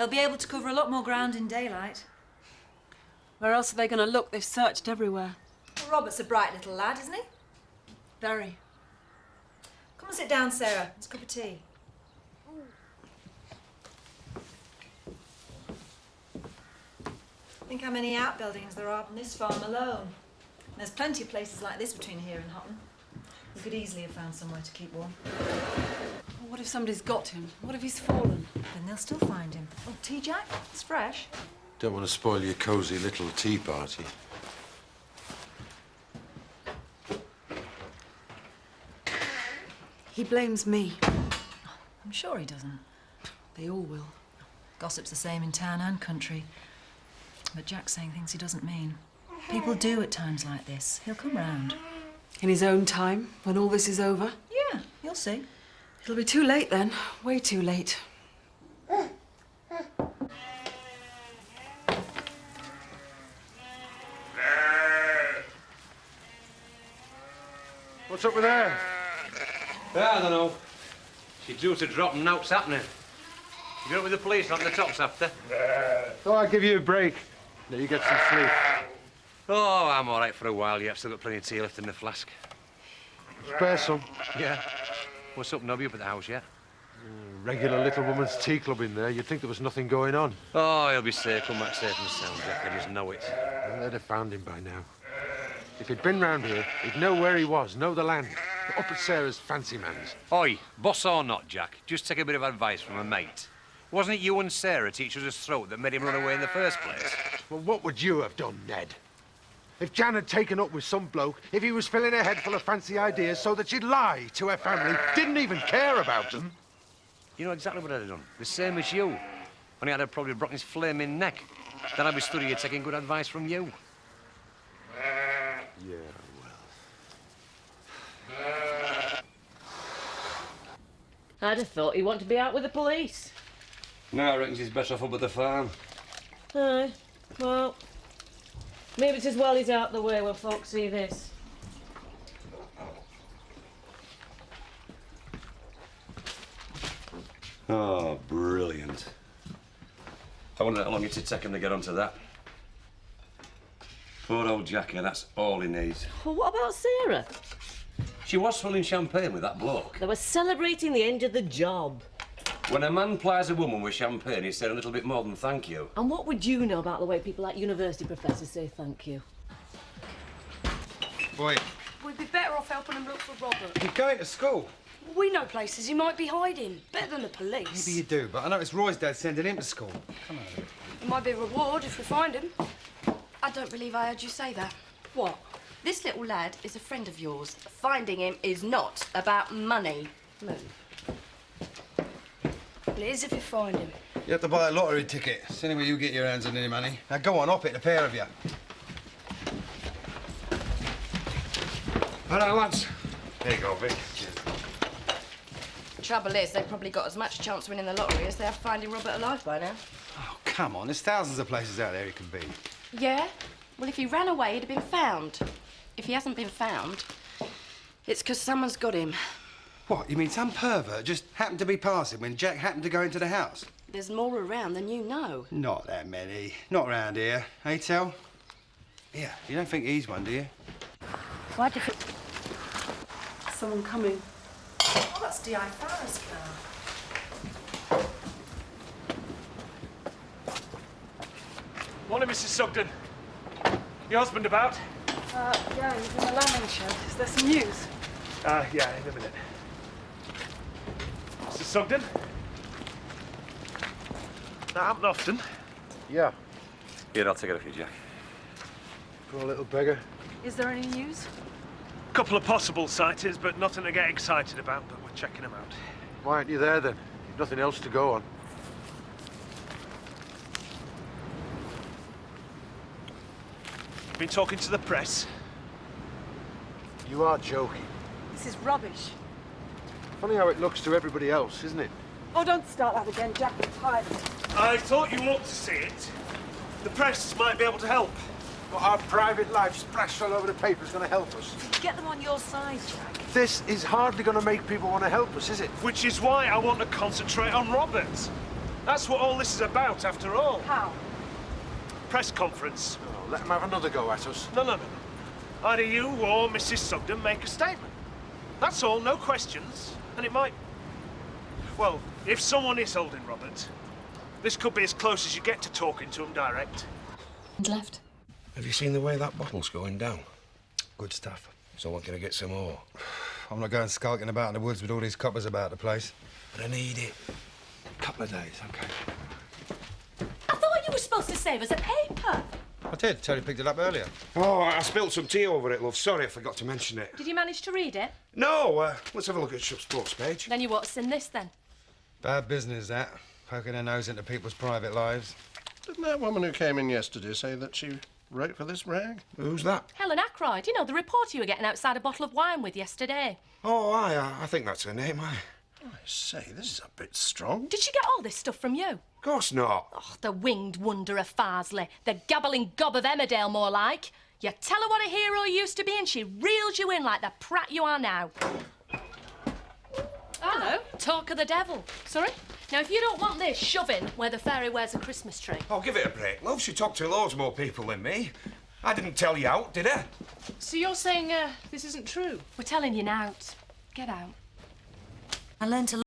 They'll be able to cover a lot more ground in daylight. Where else are they going to look? They've searched everywhere. Well, Robert's a bright little lad, isn't he? Very. Come and sit down, Sarah. It's a cup of tea. Think how many outbuildings there are on this farm alone. There's plenty of places like this between here and Houghton. We could easily have found somewhere to keep warm. What if somebody's got him? What if he's fallen? Then they'll still find him. Oh, tea, Jack? It's fresh. Don't want to spoil your cosy little tea party. He blames me. I'm sure he doesn't. They all will. Gossip's the same in town and country. But Jack's saying things he doesn't mean. People do at times like this. He'll come round. In his own time, when all this is over? Yeah, you'll see. It'll be too late then. Way too late. What's up with her? I don't know. She due to drop and now's happening. You go with the police, not the tops after. Oh, I'll give you a break. Let you get some sleep. Oh, I'm all right for a while yet. I've still got plenty of tea left in the flask. Spare some. Yeah. What's up? Nobody up at the house yet? Regular little woman's tea club in there. You'd think there was nothing going on. Oh, he'll be safe. Come back safe and sound, Jack. I just know it. Well, they'd have found him by now. If he'd been round here, he'd know where he was, know the land. But up at Sarah's fancy man's. Oi, boss or not, Jack, just take a bit of advice from a mate. Wasn't it you and Sarah teach us his throat that made him run away in the first place? Well, what would you have done, Ned? If Jan had taken up with some bloke, if he was filling her head full of fancy ideas so that she'd lie to her family, didn't even care about them. You know exactly what I'd have done. The same as you. Only I'd have probably broken his flaming neck. Then I'd be stood here taking good advice from you. Yeah, I'd have thought he wanted to be out with the police. No, I reckon he's better off up at the farm. Aye, well, maybe it's as well he's out the way when folks see this. Oh, brilliant. I wonder how long it'd take him to get onto that. Poor old Jackie, that's all he needs. Well, what about Sarah? She was filling champagne with that bloke. They were celebrating the end of the job. When a man plies a woman with champagne, he said a little bit more than thank you. And what would you know about the way people like university professors say thank you? Boy, We'd be better off helping him look for Robert. you're going to school. We know places he might be hiding. Better than the police. Maybe you do, but I noticed Roy's dad sending him to school. Come on. It might be a reward if we find him. I don't believe I heard you say that. What? This little lad is a friend of yours. Finding him is not about money. Move. Well, it is if you find him. You have to buy a lottery ticket. It's the only way you get your hands on any money. Now go on, op it, the pair of you. All right, lads. There you go, Vic. Trouble is, they've probably got as much chance of winning the lottery as they have finding Robert alive by now. Oh, come on. There's thousands of places out there he can be. Yeah? Well, if he ran away, he'd have been found. If he hasn't been found, it's because someone's got him. What, you mean some pervert just happened to be passing when Jack happened to go into the house? There's more around than you know. Not that many. Not round here. Hey, Tel? Yeah, you don't think he's one, do you? Why do you think... Someone coming. Oh, that's D.I. Farrow's car. Morning, Mrs. Sugden. Your husband about? Yeah, he's in the lambing shed. Is there some news? Yeah, in a minute. Mrs. Sugden? That happened often. Yeah. Here, I'll take it off you, Jack. Poor little beggar. Is there any news? Couple of possible sightings, but nothing to get excited about, but we're checking them out. Why aren't you there, then? You've nothing else to go on. Been talking to the press. You are joking. This is rubbish. Funny how it looks to everybody else, isn't it? Oh, don't start that again, Jack. I'm tired of it. I thought you ought to see it. The press might be able to help. But our private life splashed all over the paper is going to help us. Get them on your side, Jack. This is hardly going to make people want to help us, is it? Which is why I want to concentrate on Robert. That's what all this is about, after all. How? Press conference. Oh, let him have another go at us. No. Either you or Mrs. Sugden make a statement. That's all, no questions. And it might... Well, if someone is holding Robert, this could be as close as you get to talking to him direct. Left. Have you seen the way that bottle's going down? Good stuff. So what, can I get some more? I'm not going skulking about in the woods with all these coppers about the place. But I need it. Couple of days, OK. I thought you were supposed to save us a paper. I did. Terry picked it up earlier. Oh, I spilled some tea over it, love. Sorry, I forgot to mention it. Did you manage to read it? No, let's have a look at Shup's sports page. Then you ought to send this then. Bad business, that. Poking their nose into people's private lives. Didn't that woman who came in yesterday say that she wrote for this rag? Who's that? Helen Ackroyd, you know, the reporter you were getting outside a bottle of wine with yesterday. Oh, I think that's her name, aye. I say, this is a bit strong. Did she get all this stuff from you? Of course not. Oh, the winged wonder of Farsley. The gabbling gob of Emmerdale, more like. You tell her what a hero you used to be and she reels you in like the prat you are now. Hello. Talk of the devil. Sorry? Now, if you don't want this shoving where the fairy wears a Christmas tree... Oh, give it a break, love. She talked to loads more people than me. I didn't tell you out, did I? So you're saying this isn't true? We're telling you now. Get out. I learned to